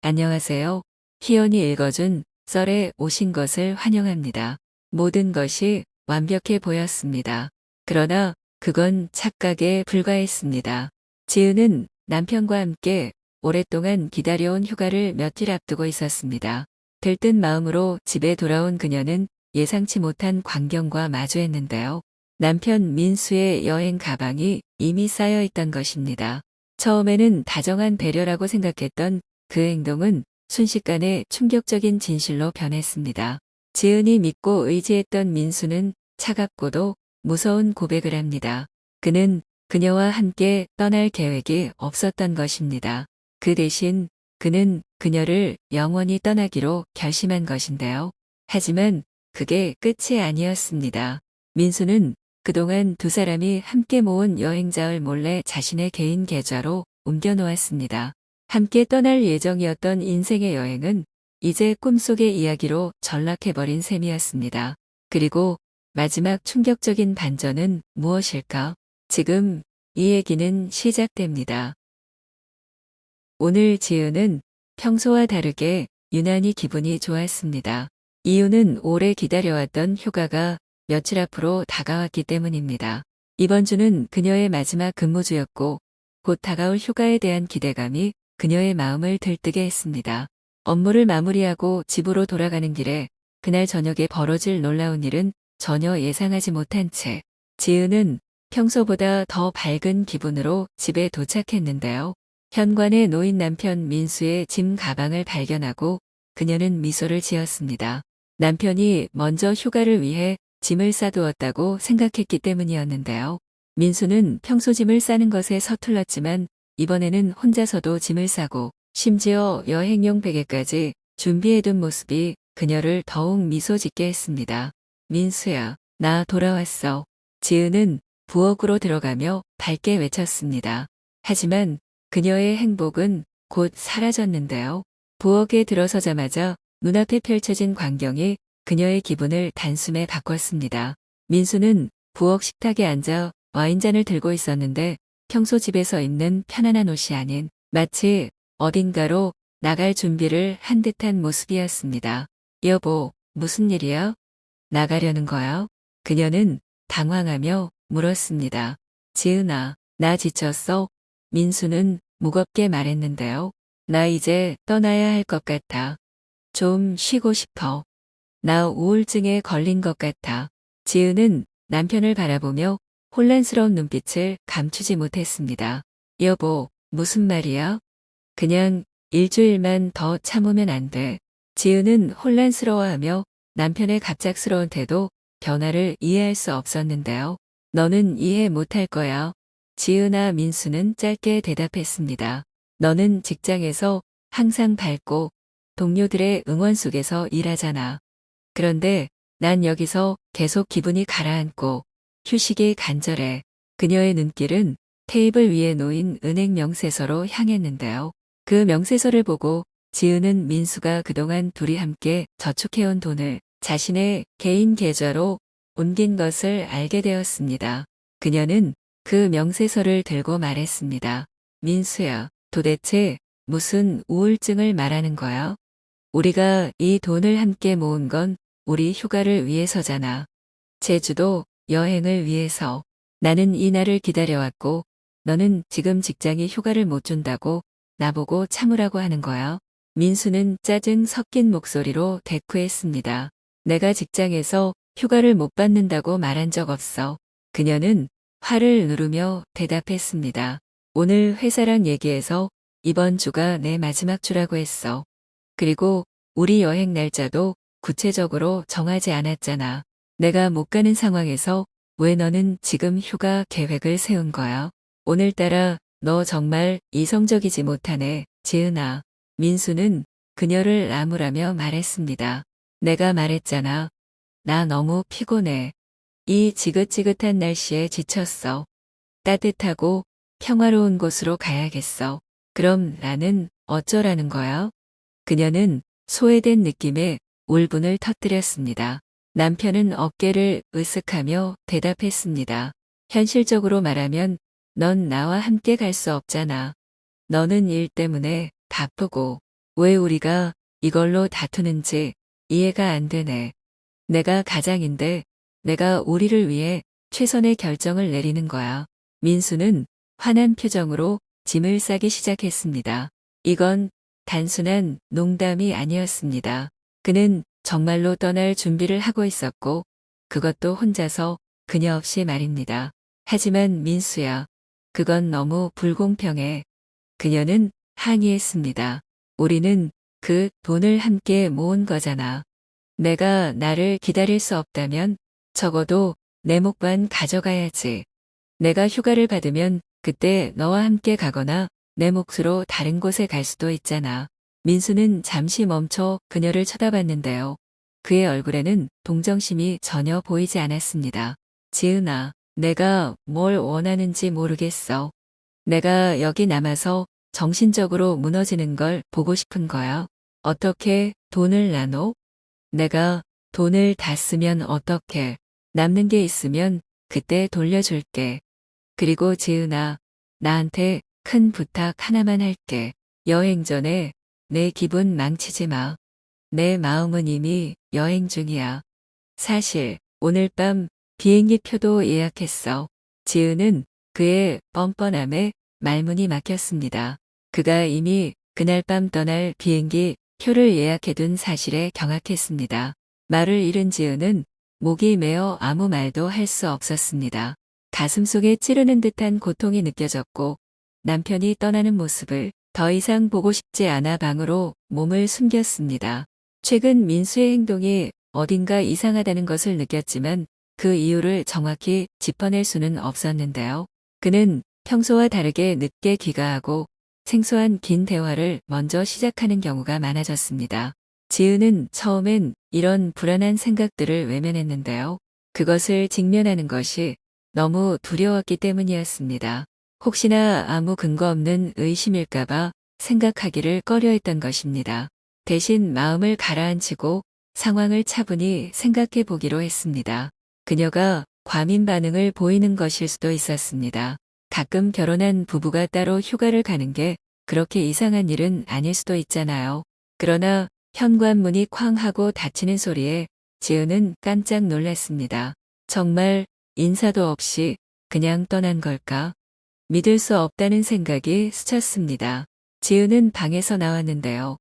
안녕하세요. 희연이 읽어준 썰에 오신 것을 환영합니다. 모든 것이 완벽해 보였습니다. 그러나 그건 착각에 불과했습니다. 지은은 남편과 함께 오랫동안 기다려온 휴가를 며칠 앞두고 있었습니다. 들뜬 마음으로 집에 돌아온 그녀는 예상치 못한 광경과 마주했는데요. 남편 민수의 여행 가방이 이미 쌓여 있던 것입니다. 처음에는 다정한 배려라고 생각했던 그 행동은 순식간에 충격적인 진실로 변했습니다. 지은이 믿고 의지했던 민수는 차갑고도 무서운 고백을 합니다. 그는 그녀와 함께 떠날 계획이 없었던 것입니다. 그 대신 그는 그녀를 영원히 떠나기로 결심한 것인데요. 하지만 그게 끝이 아니었습니다. 민수는 그동안 두 사람이 함께 모은 여행자를 몰래 자신의 개인 계좌로 옮겨놓았습니다. 함께 떠날 예정이었던 인생의 여행은 이제 꿈속의 이야기로 전락해버린 셈이었습니다. 그리고 마지막 충격적인 반전은 무엇일까? 지금 이 얘기는 시작됩니다. 오늘 지은은 평소와 다르게 유난히 기분이 좋았습니다. 이유는 오래 기다려왔던 휴가가 며칠 앞으로 다가왔기 때문입니다. 이번 주는 그녀의 마지막 근무주였고 곧 다가올 휴가에 대한 기대감이 그녀의 마음을 들뜨게 했습니다. 업무를 마무리하고 집으로 돌아가는 길에 그날 저녁에 벌어질 놀라운 일은 전혀 예상하지 못한 채 지은은 평소보다 더 밝은 기분으로 집에 도착했는데요. 현관에 놓인 남편 민수의 짐 가방을 발견하고 그녀는 미소를 지었습니다. 남편이 먼저 휴가를 위해 짐을 싸두었다고 생각했기 때문이었는데요. 민수는 평소 짐을 싸는 것에 서툴렀지만 이번에는 혼자서도 짐을 싸고 심지어 여행용 베개까지 준비해둔 모습이 그녀를 더욱 미소 짓게 했습니다. 민수야, 나 돌아왔어. 지은은 부엌으로 들어가며 밝게 외쳤습니다. 하지만 그녀의 행복은 곧 사라졌는데요. 부엌에 들어서자마자 눈앞에 펼쳐진 광경이 그녀의 기분을 단숨에 바꿨습니다. 민수는 부엌 식탁에 앉아 와인잔을 들고 있었는데 평소 집에서 입는 편안한 옷이 아닌 마치 어딘가로 나갈 준비를 한 듯한 모습이었습니다. 여보, 무슨 일이야? 나가려는 거야? 그녀는 당황하며 물었습니다. 지은아, 나 지쳤어? 민수는 무겁게 말했는데요. 나 이제 떠나야 할 것 같아. 좀 쉬고 싶어. 나 우울증에 걸린 것 같아. 지은은 남편을 바라보며 혼란스러운 눈빛을 감추지 못했습니다. 여보, 무슨 말이야? 그냥 일주일만 더 참으면 안 돼. 지은은 혼란스러워하며 남편의 갑작스러운 태도, 변화를 이해할 수 없었는데요. 너는 이해 못할 거야. 지은아 민수는 짧게 대답했습니다. 너는 직장에서 항상 밝고 동료들의 응원 속에서 일하잖아. 그런데 난 여기서 계속 기분이 가라앉고 휴식이 간절해. 그녀의 눈길은 테이블 위에 놓인 은행 명세서로 향했는데요. 그 명세서를 보고 지은은 민수가 그동안 둘이 함께 저축해온 돈을 자신의 개인 계좌로 옮긴 것을 알게 되었습니다. 그녀는 그 명세서를 들고 말했습니다. 민수야, 도대체 무슨 우울증을 말하는 거야? 우리가 이 돈을 함께 모은 건 우리 휴가를 위해서잖아. 제주도 여행을 위해서. 나는 이 날을 기다려왔고 너는 지금 직장이 휴가를 못 준다고 나보고 참으라고 하는 거야. 민수는 짜증 섞인 목소리로 대꾸했습니다. 내가 직장에서 휴가를 못 받는다고 말한 적 없어. 그녀는 화를 누르며 대답했습니다. 오늘 회사랑 얘기해서 이번 주가 내 마지막 주라고 했어. 그리고 우리 여행 날짜도 구체적으로 정하지 않았잖아. 내가 못 가는 상황에서 왜 너는 지금 휴가 계획을 세운 거야? 오늘따라 너 정말 이성적이지 못하네, 지은아. 민수는 그녀를 나무라며 말했습니다. 내가 말했잖아. 나 너무 피곤해. 이 지긋지긋한 날씨에 지쳤어. 따뜻하고 평화로운 곳으로 가야겠어. 그럼 나는 어쩌라는 거야? 그녀는 소외된 느낌에 울분을 터뜨렸습니다. 남편은 어깨를 으쓱하며 대답했습니다. 현실적으로 말하면 넌 나와 함께 갈 수 없잖아. 너는 일 때문에 바쁘고 왜 우리가 이걸로 다투는지 이해가 안 되네. 내가 가장인데 내가 우리를 위해 최선의 결정을 내리는 거야. 민수는 화난 표정으로 짐을 싸기 시작했습니다. 이건 단순한 농담이 아니었습니다. 그는 정말로 떠날 준비를 하고 있었고 그것도 혼자서 그녀 없이 말입니다. 하지만 민수야, 그건 너무 불공평해. 그녀는 항의했습니다. 우리는 그 돈을 함께 모은 거잖아. 내가 나를 기다릴 수 없다면 적어도 내 몫반 가져가야지. 내가 휴가를 받으면 그때 너와 함께 가거나 내 몫으로 다른 곳에 갈 수도 있잖아. 민수는 잠시 멈춰 그녀를 쳐다봤는데요. 그의 얼굴에는 동정심이 전혀 보이지 않았습니다. 지은아, 내가 뭘 원하는지 모르겠어. 내가 여기 남아서 정신적으로 무너지는 걸 보고 싶은 거야. 어떻게 돈을 나눠? 내가 돈을 다 쓰면 어떡해. 남는 게 있으면 그때 돌려줄게. 그리고 지은아, 나한테 큰 부탁 하나만 할게. 여행 전에 내 기분 망치지 마. 내 마음은 이미 여행 중이야. 사실 오늘 밤 비행기 표도 예약했어. 지은은 그의 뻔뻔함에 말문이 막혔습니다. 그가 이미 그날 밤 떠날 비행기 표를 예약해둔 사실에 경악했습니다. 말을 잃은 지은은 목이 메어 아무 말도 할 수 없었습니다. 가슴속에 찌르는 듯한 고통이 느껴졌고 남편이 떠나는 모습을 더 이상 보고 싶지 않아 방으로 몸을 숨겼습니다. 최근 민수의 행동이 어딘가 이상하다는 것을 느꼈지만 그 이유를 정확히 짚어낼 수는 없었는데요. 그는 평소와 다르게 늦게 귀가하고 생소한 긴 대화를 먼저 시작하는 경우가 많아졌습니다. 지은은 처음엔 이런 불안한 생각들을 외면했는데요. 그것을 직면하는 것이 너무 두려웠기 때문이었습니다. 혹시나 아무 근거 없는 의심일까봐 생각하기를 꺼려했던 것입니다. 대신 마음을 가라앉히고 상황을 차분히 생각해 보기로 했습니다. 그녀가 과민 반응을 보이는 것일 수도 있었습니다. 가끔 결혼한 부부가 따로 휴가를 가는 게 그렇게 이상한 일은 아닐 수도 있잖아요. 그러나 현관문이 쾅 하고 닫히는 소리에 지은은 깜짝 놀랐습니다. 정말 인사도 없이 그냥 떠난 걸까? 믿을 수 없다는 생각이 스쳤습니다. 지은은 방에서 나왔는데요.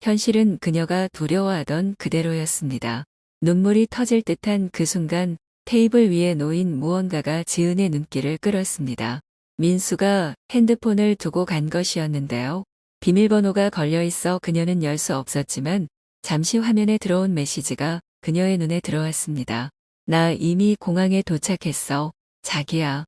현실은 그녀가 두려워하던 그대로였습니다. 눈물이 터질 듯한 그 순간 테이블 위에 놓인 무언가가 지은의 눈길을 끌었습니다. 민수가 핸드폰을 두고 간 것이었는데요. 비밀번호가 걸려 있어 그녀는 열 수 없었지만 잠시 화면에 들어온 메시지가 그녀의 눈에 들어왔습니다. 나 이미 공항에 도착했어. 자기야.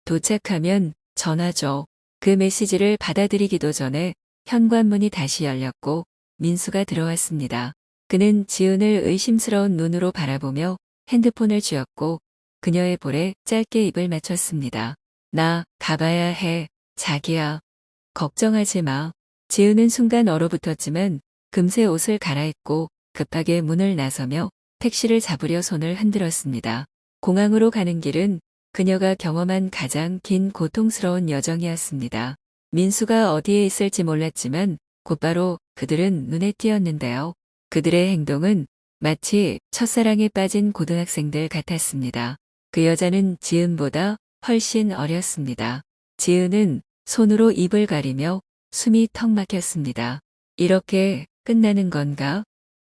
도착하면 전화 줘. 그 메시지를 받아들이기도 전에 현관문이 다시 열렸고 민수가 들어왔습니다. 그는 지은을 의심스러운 눈으로 바라보며 핸드폰을 쥐었고 그녀의 볼에 짧게 입을 맞췄습니다. 나 가봐야 해. 자기야. 걱정하지 마. 지은은 순간 얼어붙었지만 금세 옷을 갈아입고 급하게 문을 나서며 택시를 잡으려 손을 흔들었습니다. 공항으로 가는 길은 그녀가 경험한 가장 긴 고통스러운 여정이었습니다. 민수가 어디에 있을지 몰랐지만 곧바로 그들은 눈에 띄었는데요. 그들의 행동은 마치 첫사랑에 빠진 고등학생들 같았습니다. 그 여자는 지은보다 훨씬 어렸습니다. 지은은 손으로 입을 가리며 숨이 턱 막혔습니다. 이렇게 끝나는 건가?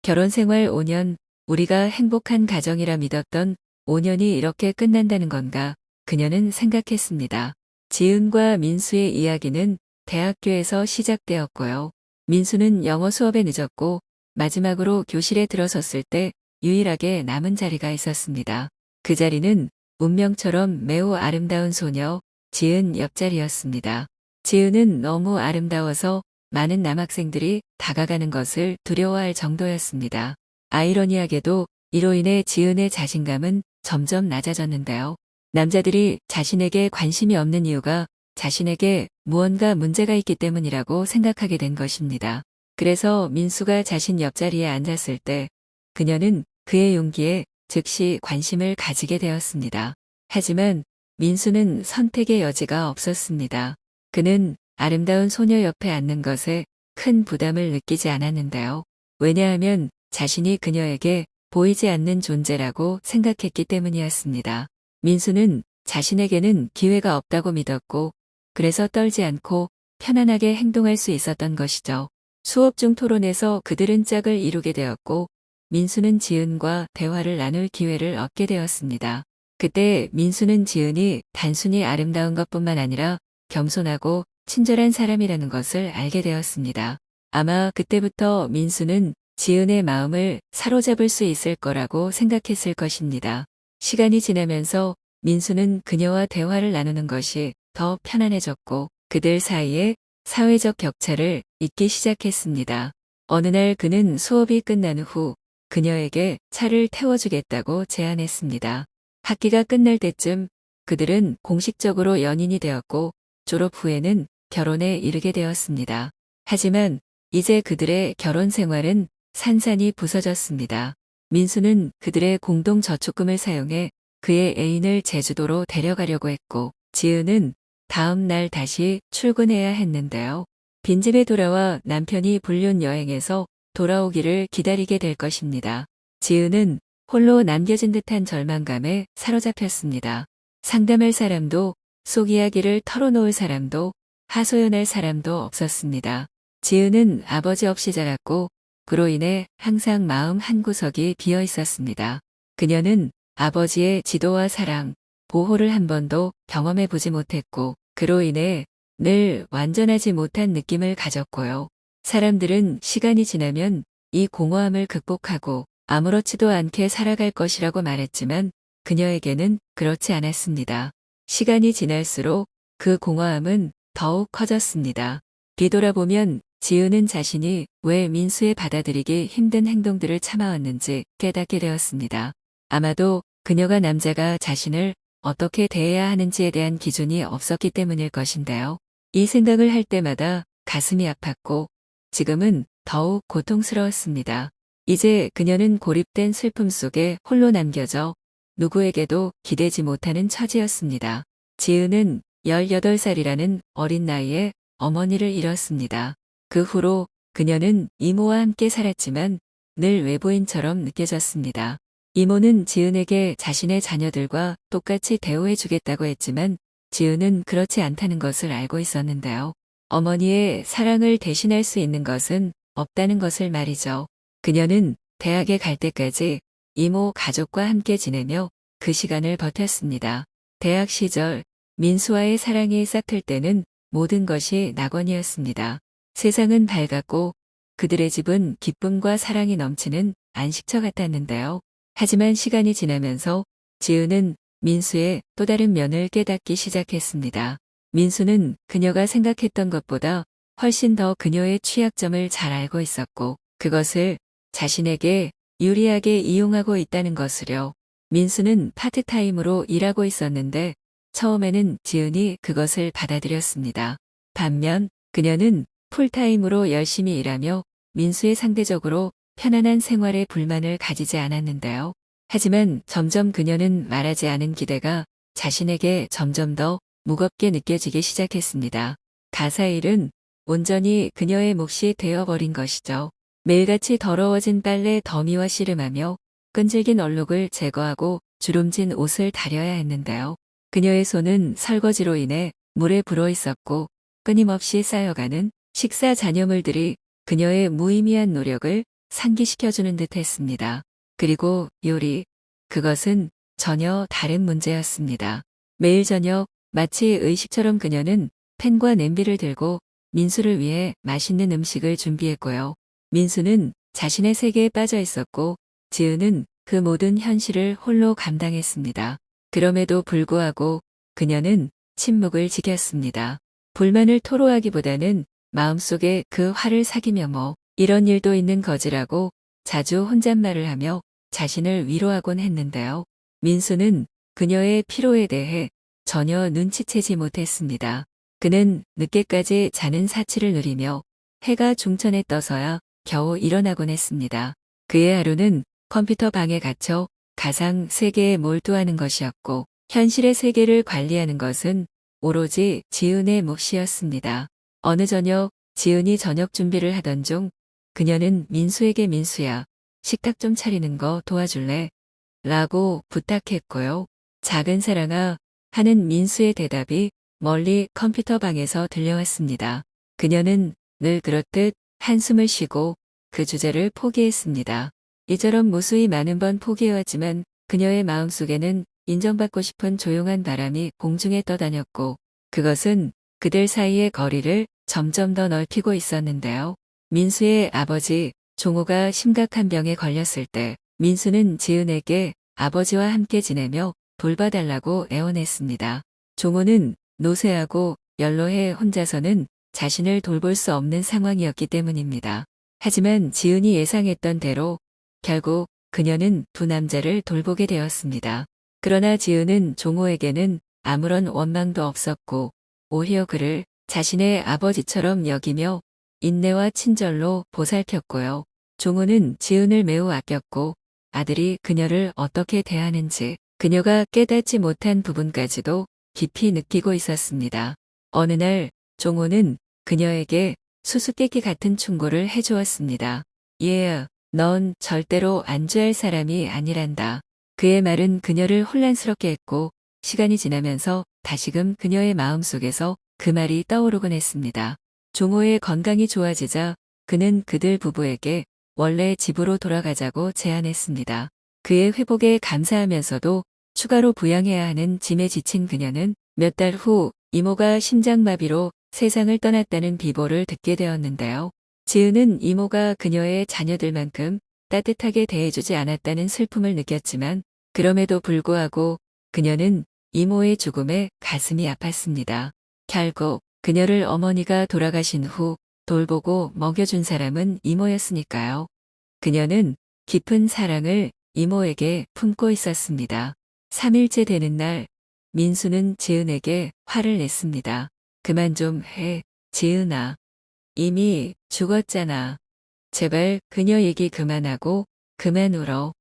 결혼 생활 5년, 우리가 행복한 가정이라 믿었던 5년이 이렇게 끝난다는 건가? 그녀는 생각했습니다. 지은과 민수의 이야기는 대학교에서 시작되었고요. 민수는 영어 수업에 늦었고 마지막으로 교실에 들어섰을 때 유일하게 남은 자리가 있었습니다. 그 자리는 운명처럼 매우 아름다운 소녀 지은 옆자리였습니다. 지은은 너무 아름다워서 많은 남학생들이 다가가는 것을 두려워할 정도였습니다. 아이러니하게도 이로 인해 지은의 자신감은 점점 낮아졌는데요. 남자들이 자신에게 관심이 없는 이유가 자신에게 무언가 문제가 있기 때문이라고 생각하게 된 것입니다. 그래서 민수가 자신 옆자리에 앉았을 때 그녀는 그의 용기에 즉시 관심을 가지게 되었습니다. 하지만 민수는 선택의 여지가 없었습니다. 그는 아름다운 소녀 옆에 앉는 것에 큰 부담을 느끼지 않았는데요. 왜냐하면 자신이 그녀에게 보이지 않는 존재라고 생각했기 때문이었습니다. 민수는 자신에게는 기회가 없다고 믿었고 그래서 떨지 않고 편안하게 행동할 수 있었던 것이죠. 수업 중 토론에서 그들은 짝을 이루게 되었고 민수는 지은과 대화를 나눌 기회를 얻게 되었습니다. 그때 민수는 지은이 단순히 아름다운 것뿐만 아니라 겸손하고 친절한 사람이라는 것을 알게 되었습니다. 아마 그때부터 민수는 지은의 마음을 사로잡을 수 있을 거라고 생각했을 것입니다. 시간이 지나면서 민수는 그녀와 대화를 나누는 것이 더 편안해졌고 그들 사이에 사회적 격차를 잇기 시작했습니다. 어느 날 그는 수업이 끝난 후 그녀에게 차를 태워주겠다고 제안했습니다. 학기가 끝날 때쯤 그들은 공식적으로 연인이 되었고 졸업 후에는 결혼에 이르게 되었습니다. 하지만 이제 그들의 결혼 생활은 산산이 부서졌습니다. 민수는 그들의 공동 저축금을 사용해 그의 애인을 제주도로 데려가려고 했고 지은은 다음 날 다시 출근해야 했는데요. 빈집에 돌아와 남편이 불륜 여행에서 돌아오기를 기다리게 될 것입니다. 지은은 홀로 남겨진 듯한 절망감에 사로잡혔습니다. 상담할 사람도 속 이야기를 털어놓을 사람도 하소연할 사람도 없었습니다. 지은은 아버지 없이 자랐고 그로 인해 항상 마음 한구석이 비어 있었습니다. 그녀는 아버지의 지도와 사랑, 보호를 한 번도 경험해 보지 못했고 그로 인해 늘 완전하지 못한 느낌을 가졌고요. 사람들은 시간이 지나면 이 공허함을 극복하고 아무렇지도 않게 살아갈 것이라고 말했지만 그녀에게는 그렇지 않았습니다. 시간이 지날수록 그 공허함은 더욱 커졌습니다. 뒤돌아보면 지은은 자신이 왜 민수의 받아들이기 힘든 행동들을 참아왔는지 깨닫게 되었습니다. 아마도 그녀가 남자가 자신을 어떻게 대해야 하는지에 대한 기준이 없었기 때문일 것인데요. 이 생각을 할 때마다 가슴이 아팠고 지금은 더욱 고통스러웠습니다. 이제 그녀는 고립된 슬픔 속에 홀로 남겨져 누구에게도 기대지 못하는 처지였습니다. 지은은 18살이라는 어린 나이에 어머니를 잃었습니다. 그 후로 그녀는 이모와 함께 살았지만 늘 외부인처럼 느껴졌습니다. 이모는 지은에게 자신의 자녀들과 똑같이 대우해주겠다고 했지만 지은은 그렇지 않다는 것을 알고 있었는데요. 어머니의 사랑을 대신할 수 있는 것은 없다는 것을 말이죠. 그녀는 대학에 갈 때까지 이모 가족과 함께 지내며 그 시간을 버텼습니다. 대학 시절 민수와의 사랑이 싹틀 때는 모든 것이 낙원이었습니다. 세상은 밝았고 그들의 집은 기쁨과 사랑이 넘치는 안식처 같았는데요. 하지만 시간이 지나면서 지은은 민수의 또 다른 면을 깨닫기 시작했습니다. 민수는 그녀가 생각했던 것보다 훨씬 더 그녀의 취약점을 잘 알고 있었고 그것을 자신에게 유리하게 이용하고 있다는 것을요. 민수는 파트타임으로 일하고 있었는데 처음에는 지은이 그것을 받아들였습니다. 반면 그녀는 풀타임으로 열심히 일하며 민수의 상대적으로 편안한 생활에 불만을 가지지 않았는데요. 하지만 점점 그녀는 말하지 않은 기대가 자신에게 점점 더 무겁게 느껴지기 시작했습니다. 가사일은 온전히 그녀의 몫이 되어버린 것이죠. 매일같이 더러워진 빨래 더미와 씨름하며 끈질긴 얼룩을 제거하고 주름진 옷을 다려야 했는데요. 그녀의 손은 설거지로 인해 물에 불어 있었고 끊임없이 쌓여가는 식사 잔여물들이 그녀의 무의미한 노력을 상기시켜주는 듯 했습니다. 그리고 요리, 그것은 전혀 다른 문제였습니다. 매일 저녁 마치 의식처럼 그녀는 팬과 냄비를 들고 민수를 위해 맛있는 음식을 준비했고요. 민수는 자신의 세계에 빠져 있었고 지은은 그 모든 현실을 홀로 감당했습니다. 그럼에도 불구하고 그녀는 침묵을 지켰습니다. 불만을 토로하기보다는 마음속에 그 화를 삭이며 이런 일도 있는 거지라고 자주 혼잣말을 하며 자신을 위로하곤 했는데요. 민수는 그녀의 피로에 대해 전혀 눈치채지 못했습니다. 그는 늦게까지 자는 사치를 누리며 해가 중천에 떠서야 겨우 일어나곤 했습니다. 그의 하루는 컴퓨터 방에 갇혀 가상 세계에 몰두하는 것이었고 현실의 세계를 관리하는 것은 오로지 지은의 몫이었습니다. 어느 저녁 지은이 저녁 준비를 하던 중 그녀는 민수에게 민수야, 식탁 좀 차리는 거 도와줄래? 라고 부탁했고요. 작은 사랑아 하는 민수의 대답이 멀리 컴퓨터 방에서 들려왔습니다. 그녀는 늘 그렇듯 한숨을 쉬고 그 주제를 포기했습니다. 이처럼 무수히 많은 번 포기해왔지만 그녀의 마음속에는 인정받고 싶은 조용한 바람이 공중에 떠다녔고 그것은 그들 사이의 거리를 점점 더 넓히고 있었는데요. 민수의 아버지 종호가 심각한 병에 걸렸을 때 민수는 지은에게 아버지와 함께 지내며 돌봐달라고 애원했습니다. 종호는 노쇠하고 연로해 혼자서는 자신을 돌볼 수 없는 상황이었기 때문입니다. 하지만 지은이 예상했던 대로 결국 그녀는 두 남자를 돌보게 되었습니다. 그러나 지은은 종호에게는 아무런 원망도 없었고 오히려 그를 자신의 아버지처럼 여기며 인내와 친절로 보살폈고요. 종호는 지은을 매우 아꼈고 아들이 그녀를 어떻게 대하는지 그녀가 깨닫지 못한 부분까지도 깊이 느끼고 있었습니다. 어느 날 종호는 그녀에게 수수께끼 같은 충고를 해주었습니다. 얘야, 넌 절대로 안주할 사람이 아니란다. 그의 말은 그녀를 혼란스럽게 했고 시간이 지나면서 다시금 그녀의 마음속에서 그 말이 떠오르곤 했습니다. 종호의 건강이 좋아지자 그는 그들 부부에게 원래 집으로 돌아가자고 제안했습니다. 그의 회복에 감사하면서도 추가로 부양해야 하는 짐에 지친 그녀는 몇 달 후 이모가 심장마비로 세상을 떠났다는 비보를 듣게 되었는데요. 지은은 이모가 그녀의 자녀들만큼 따뜻하게 대해주지 않았다는 슬픔을 느꼈지만 그럼에도 불구하고 그녀는 이모의 죽음에 가슴이 아팠습니다. 결국 그녀를 어머니가 돌아가신 후 돌보고 먹여준 사람은 이모였으니까요. 그녀는 깊은 사랑을 이모에게 품고 있었습니다. 3일째 되는 날 민수는 지은에게 화를 냈습니다. 그만 좀 해, 지은아. 이미 죽었잖아. 제발 그녀 얘기 그만하고 그만 울어.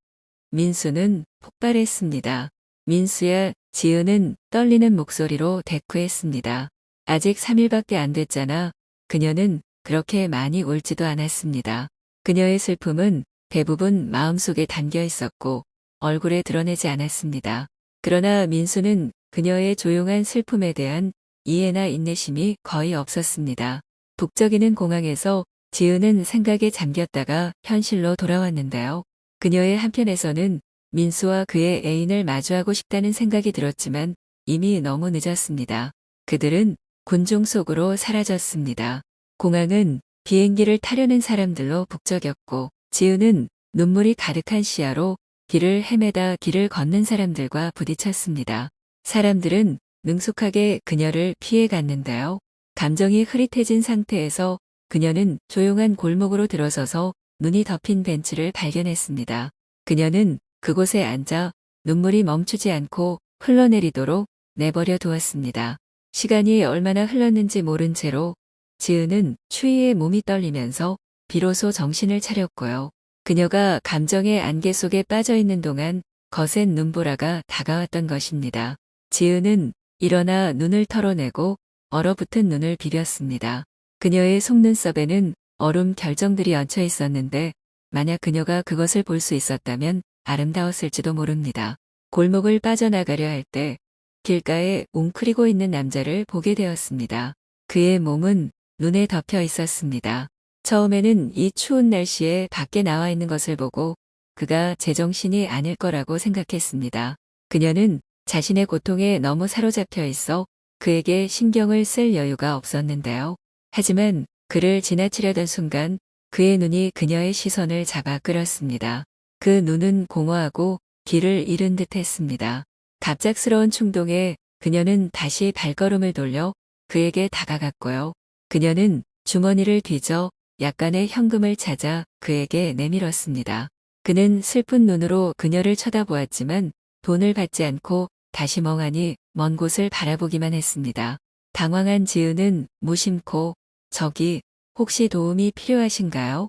민수는 폭발했습니다. 민수야, 지은은 떨리는 목소리로 대꾸했습니다. 아직 3일밖에 안 됐잖아. 그녀는 그렇게 많이 울지도 않았습니다. 그녀의 슬픔은 대부분 마음속에 담겨 있었고 얼굴에 드러내지 않았습니다. 그러나 민수는 그녀의 조용한 슬픔에 대한 이해나 인내심이 거의 없었습니다. 북적이는 공항에서 지은은 생각에 잠겼다가 현실로 돌아왔는데요. 그녀의 한편에서는 민수와 그의 애인을 마주하고 싶다는 생각이 들었지만 이미 너무 늦었습니다. 그들은 군중 속으로 사라졌습니다. 공항은 비행기를 타려는 사람들로 북적였고 지은은 눈물이 가득한 시야로 길을 헤매다 길을 걷는 사람들과 부딪혔습니다. 사람들은 능숙하게 그녀를 피해갔는데요. 감정이 흐릿해진 상태에서 그녀는 조용한 골목으로 들어서서 눈이 덮인 벤치를 발견했습니다. 그녀는 그곳에 앉아 눈물이 멈추지 않고 흘러내리도록 내버려 두었습니다. 시간이 얼마나 흘렀는지 모른 채로 지은은 추위에 몸이 떨리면서 비로소 정신을 차렸고요. 그녀가 감정의 안개 속에 빠져 있는 동안 거센 눈보라가 다가왔던 것입니다. 지은은 일어나 눈을 털어내고 얼어붙은 눈을 비볐습니다. 그녀의 속눈썹에는 얼음 결정들이 얹혀 있었는데 만약 그녀가 그것을 볼 수 있었다면 아름다웠을지도 모릅니다. 골목을 빠져나가려 할 때 길가에 웅크리고 있는 남자를 보게 되었습니다. 그의 몸은 눈에 덮여 있었습니다. 처음에는 이 추운 날씨에 밖에 나와 있는 것을 보고 그가 제정신이 아닐 거라고 생각했습니다. 그녀는 자신의 고통에 너무 사로잡혀 있어 그에게 신경을 쓸 여유가 없었는데요. 하지만 그를 지나치려던 순간 그의 눈이 그녀의 시선을 잡아 끌었습니다. 그 눈은 공허하고 길을 잃은 듯 했습니다. 갑작스러운 충동에 그녀는 다시 발걸음을 돌려 그에게 다가갔고요. 그녀는 주머니를 뒤져 약간의 현금을 찾아 그에게 내밀었습니다. 그는 슬픈 눈으로 그녀를 쳐다보았지만 돈을 받지 않고 다시 멍하니 먼 곳을 바라보기만 했습니다. 당황한 지은은 무심코 저기 혹시 도움이 필요하신가요?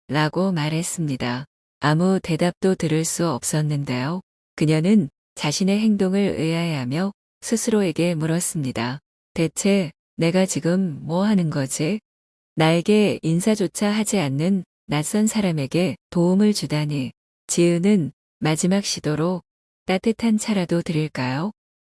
라고 말했습니다. 아무 대답도 들을 수 없었는데요. 그녀는 자신의 행동을 의아해하며 스스로에게 물었습니다. 대체 내가 지금 뭐 하는 거지? 나에게 인사조차 하지 않는 낯선 사람에게 도움을 주다니. 지은은 마지막 시도로 따뜻한 차라도 드릴까요?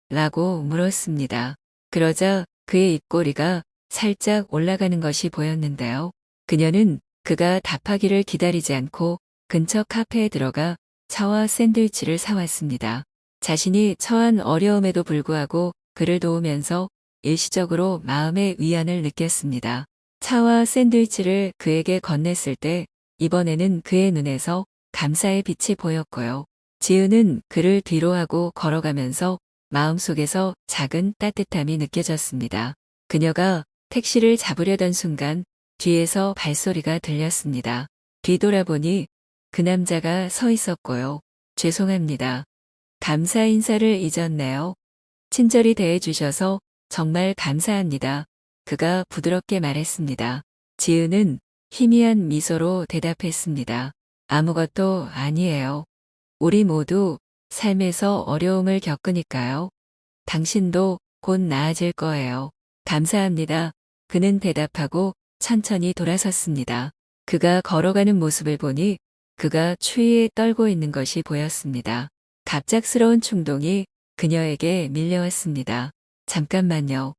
라고 물었습니다. 그러자 그의 입꼬리가 살짝 올라가는 것이 보였는데요. 그녀는 그가 답하기를 기다리지 않고 근처 카페에 들어가 차와 샌드위치를 사왔습니다. 자신이 처한 어려움에도 불구하고 그를 도우면서 일시적으로 마음의 위안을 느꼈습니다. 차와 샌드위치를 그에게 건넸을 때 이번에는 그의 눈에서 감사의 빛이 보였고요. 지은은 그를 뒤로하고 걸어가면서 마음속에서 작은 따뜻함이 느껴졌습니다. 그녀가 택시를 잡으려던 순간 뒤에서 발소리가 들렸습니다. 뒤돌아보니 그 남자가 서 있었고요. 죄송합니다. 감사 인사를 잊었네요. 친절히 대해주셔서 정말 감사합니다. 그가 부드럽게 말했습니다. 지은은 희미한 미소로 대답했습니다. 아무것도 아니에요. 우리 모두 삶에서 어려움을 겪으니까요. 당신도 곧 나아질 거예요. 감사합니다. 그는 대답하고 천천히 돌아섰습니다. 그가 걸어가는 모습을 보니 그가 추위에 떨고 있는 것이 보였습니다. 갑작스러운 충동이 그녀에게 밀려왔습니다. 잠깐만요.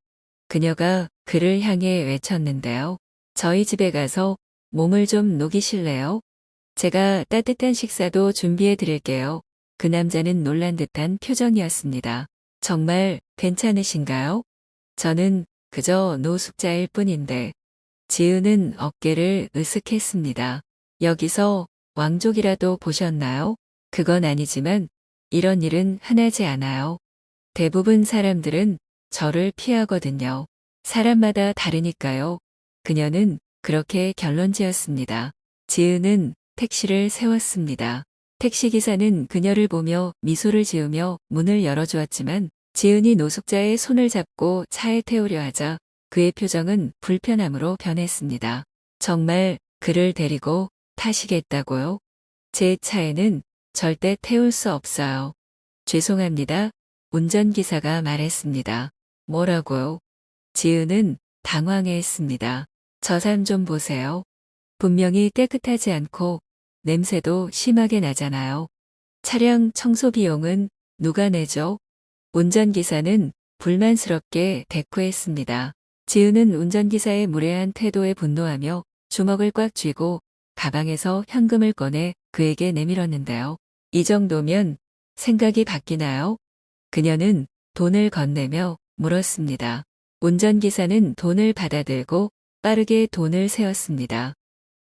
그녀가 그를 향해 외쳤는데요. 저희 집에 가서 몸을 좀 녹이실래요? 제가 따뜻한 식사도 준비해 드릴게요. 그 남자는 놀란 듯한 표정이었습니다. 정말 괜찮으신가요? 저는 그저 노숙자일 뿐인데. 지은은 어깨를 으쓱했습니다. 여기서 왕족이라도 보셨나요? 그건 아니지만 이런 일은 흔하지 않아요. 대부분 사람들은 저를 피하거든요. 사람마다 다르니까요. 그녀는 그렇게 결론지었습니다. 지은은 택시를 세웠습니다. 택시기사는 그녀를 보며 미소를 지으며 문을 열어주었지만 지은이 노숙자의 손을 잡고 차에 태우려 하자 그의 표정은 불편함으로 변했습니다. 정말 그를 데리고 타시겠다고요? 제 차에는 절대 태울 수 없어요. 죄송합니다. 운전기사가 말했습니다. 뭐라고요? 지은은 당황해했습니다. 저 삶 좀 보세요. 분명히 깨끗하지 않고 냄새도 심하게 나잖아요. 차량 청소 비용은 누가 내죠? 운전기사는 불만스럽게 대꾸했습니다. 지은은 운전기사의 무례한 태도에 분노하며 주먹을 꽉 쥐고 가방에서 현금을 꺼내 그에게 내밀었는데요. 이 정도면 생각이 바뀌나요? 그녀는 돈을 건네며 물었습니다. 운전기사는 돈을 받아들고 빠르게 돈을 세었습니다.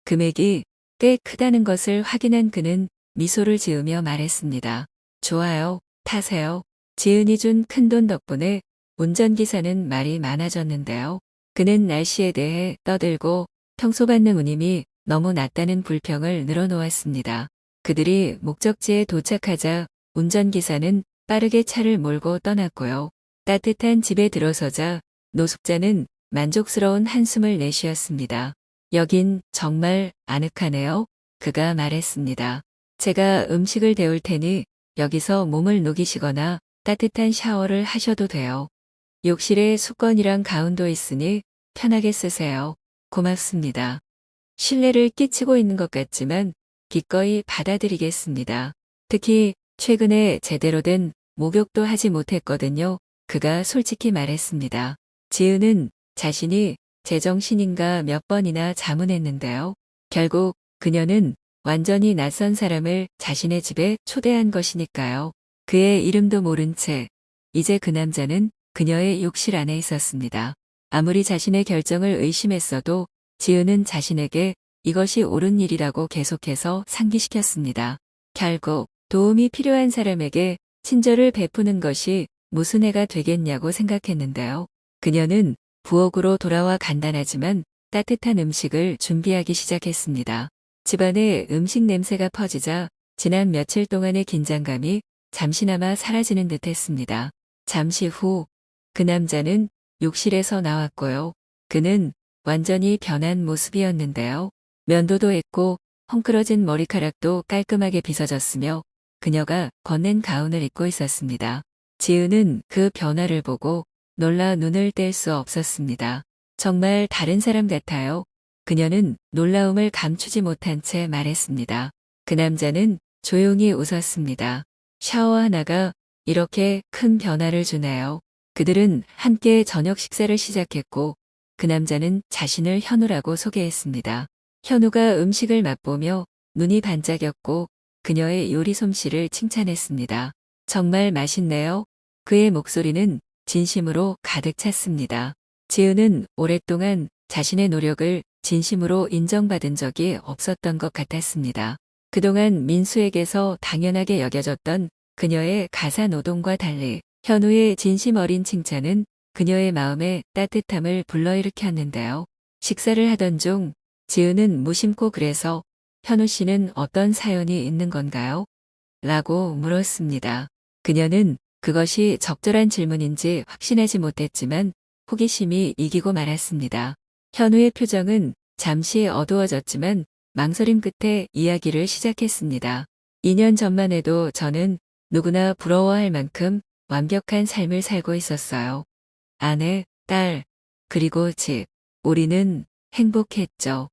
금액이 꽤 크다는 것을 확인한 그는 미소를 지으며 말했습니다. 좋아요, 타세요. 지은이 준 큰돈 덕분에 운전기사는 말이 많아졌는데요. 그는 날씨에 대해 떠들고 평소 받는 운임이 너무 낮다는 불평을 늘어놓았습니다. 그들이 목적지에 도착하자 운전기사는 빠르게 차를 몰고 떠났고요. 따뜻한 집에 들어서자 노숙자는 만족스러운 한숨을 내쉬었습니다. 여긴 정말 아늑하네요. 그가 말했습니다. 제가 음식을 데울 테니 여기서 몸을 녹이시거나 따뜻한 샤워를 하셔도 돼요. 욕실에 수건이랑 가운도 있으니 편하게 쓰세요. 고맙습니다. 신뢰를 끼치고 있는 것 같지만 기꺼이 받아들이겠습니다. 특히 최근에 제대로 된 목욕도 하지 못했거든요. 그가 솔직히 말했습니다. 지은은 자신이 제정신인가 몇 번이나 자문했는데요. 결국 그녀는 완전히 낯선 사람을 자신의 집에 초대한 것이니까요. 그의 이름도 모른 채 이제 그 남자는 그녀의 욕실 안에 있었습니다. 아무리 자신의 결정을 의심했어도 지은은 자신에게 이것이 옳은 일이라고 계속해서 상기시켰습니다. 결국 도움이 필요한 사람에게 친절을 베푸는 것이 무슨 해가 되겠냐고 생각했는데요. 그녀는 부엌으로 돌아와 간단하지만 따뜻한 음식을 준비하기 시작했습니다. 집안에 음식 냄새가 퍼지자 지난 며칠 동안의 긴장감이 잠시나마 사라지는 듯 했습니다. 잠시 후 그 남자는 욕실에서 나왔고요. 그는 완전히 변한 모습이었는데요. 면도도 했고 헝클어진 머리카락도 깔끔하게 빗어졌으며 그녀가 건넨 가운을 입고 있었습니다. 지은은 그 변화를 보고 놀라 눈을 뗄 수 없었습니다. 정말 다른 사람 같아요. 그녀는 놀라움을 감추지 못한 채 말했습니다. 그 남자는 조용히 웃었습니다. 샤워 하나가 이렇게 큰 변화를 주나요? 그들은 함께 저녁 식사를 시작했고 그 남자는 자신을 현우라고 소개했습니다. 현우가 음식을 맛보며 눈이 반짝였고 그녀의 요리 솜씨를 칭찬했습니다. 정말 맛있네요. 그의 목소리는 진심으로 가득 찼습니다. 지은은 오랫동안 자신의 노력을 진심으로 인정받은 적이 없었던 것 같았습니다. 그동안 민수에게서 당연하게 여겨졌던 그녀의 가사 노동과 달리 현우의 진심 어린 칭찬은 그녀의 마음에 따뜻함을 불러일으켰는데요. 식사를 하던 중 지은은 무심코 그래서 현우 씨는 어떤 사연이 있는 건가요? 라고 물었습니다. 그녀는 그것이 적절한 질문인지 확신하지 못했지만 호기심이 이기고 말았습니다. 현우의 표정은 잠시 어두워졌지만 망설임 끝에 이야기를 시작했습니다. 2년 전만 해도 저는 누구나 부러워할 만큼 완벽한 삶을 살고 있었어요. 아내, 딸, 그리고 집. 우리는 행복했죠.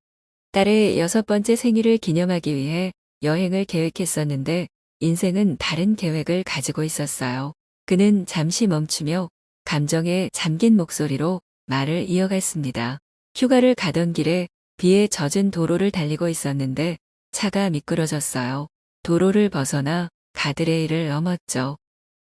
딸의 6번째 생일을 기념하기 위해 여행을 계획했었는데 인생은 다른 계획을 가지고 있었어요. 그는 잠시 멈추며 감정에 잠긴 목소리로 말을 이어갔습니다. 휴가를 가던 길에 비에 젖은 도로를 달리고 있었는데 차가 미끄러졌어요. 도로를 벗어나 가드레일을 넘었죠.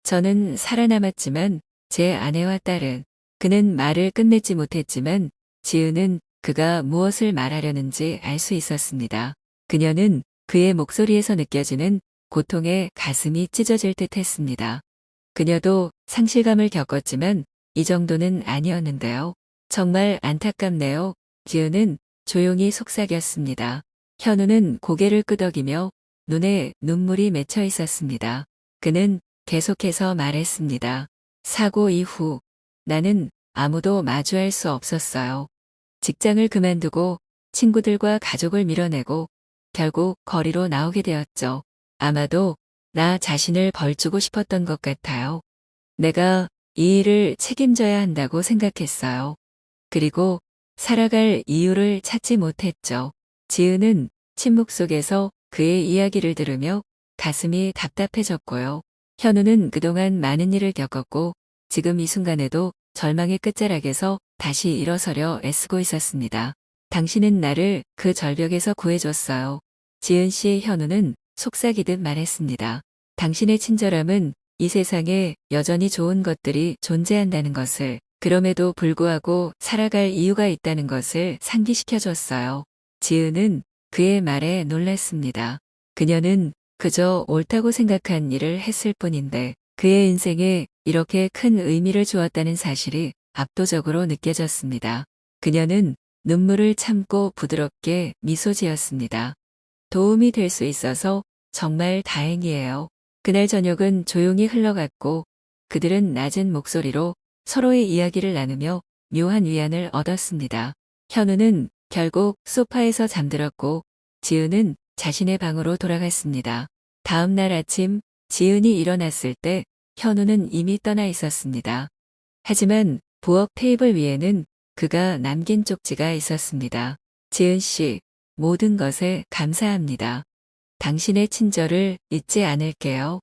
저는 살아남았지만 제 아내와 딸은 그는 말을 끝내지 못했지만 지은은 그가 무엇을 말하려는지 알 수 있었습니다. 그녀는 그의 목소리에서 느껴지는 고통에 가슴이 찢어질 듯 했습니다. 그녀도 상실감을 겪었지만 이 정도는 아니었는데요. 정말 안타깝네요. 지은은 조용히 속삭였습니다. 현우는 고개를 끄덕이며 눈에 눈물이 맺혀 있었습니다. 그는 계속해서 말했습니다. 사고 이후 나는 아무도 마주할 수 없었어요. 직장을 그만두고 친구들과 가족을 밀어내고 결국 거리로 나오게 되었죠. 아마도 나 자신을 벌주고 싶었던 것 같아요. 내가 이 일을 책임져야 한다고 생각했어요. 그리고 살아갈 이유를 찾지 못했죠. 지은은 침묵 속에서 그의 이야기를 들으며 가슴이 답답해졌고요. 현우는 그동안 많은 일을 겪었고 지금 이 순간에도 절망의 끝자락에서 다시 일어서려 애쓰고 있었습니다. 당신은 나를 그 절벽에서 구해줬어요. 지은 씨. 현우는 속삭이듯 말했습니다. 당신의 친절함은 이 세상에 여전히 좋은 것들이 존재한다는 것을, 그럼에도 불구하고 살아갈 이유가 있다는 것을 상기시켜줬어요. 지은은 그의 말에 놀랐습니다. 그녀는 그저 옳다고 생각한 일을 했을 뿐인데 그의 인생에 이렇게 큰 의미를 주었다는 사실이 압도적으로 느껴졌습니다. 그녀는 눈물을 참고 부드럽게 미소 지었습니다. 도움이 될 수 있어서 정말 다행이에요. 그날 저녁은 조용히 흘러갔고 그들은 낮은 목소리로 서로의 이야기를 나누며 묘한 위안을 얻었습니다. 현우는 결국 소파에서 잠들었고 지은은 자신의 방으로 돌아갔습니다. 다음 날 아침 지은이 일어났을 때 현우는 이미 떠나 있었습니다. 하지만 부엌 테이블 위에는 그가 남긴 쪽지가 있었습니다. 지은 씨, 모든 것에 감사합니다. 당신의 친절을 잊지 않을게요.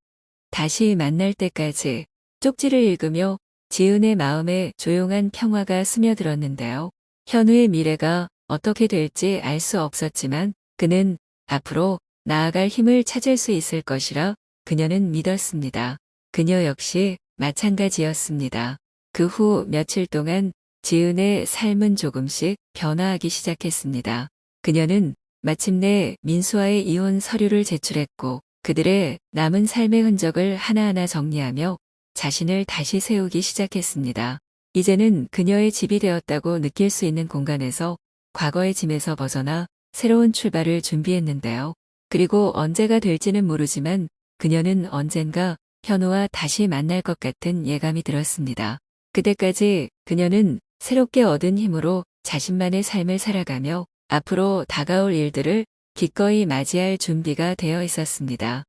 다시 만날 때까지. 쪽지를 읽으며 지은의 마음에 조용한 평화가 스며들었는데요. 현우의 미래가 어떻게 될지 알 수 없었지만 그는 앞으로 나아갈 힘을 찾을 수 있을 것이라 그녀는 믿었습니다. 그녀 역시 마찬가지였습니다. 그 후 며칠 동안 지은의 삶은 조금씩 변화하기 시작했습니다. 그녀는 마침내 민수와의 이혼 서류를 제출했고 그들의 남은 삶의 흔적을 하나하나 정리하며 자신을 다시 세우기 시작했습니다. 이제는 그녀의 집이 되었다고 느낄 수 있는 공간에서 과거의 짐에서 벗어나 새로운 출발을 준비했는데요. 그리고 언제가 될지는 모르지만 그녀는 언젠가 현우와 다시 만날 것 같은 예감이 들었습니다. 그때까지 그녀는 새롭게 얻은 힘으로 자신만의 삶을 살아가며 앞으로 다가올 일들을 기꺼이 맞이할 준비가 되어 있었습니다.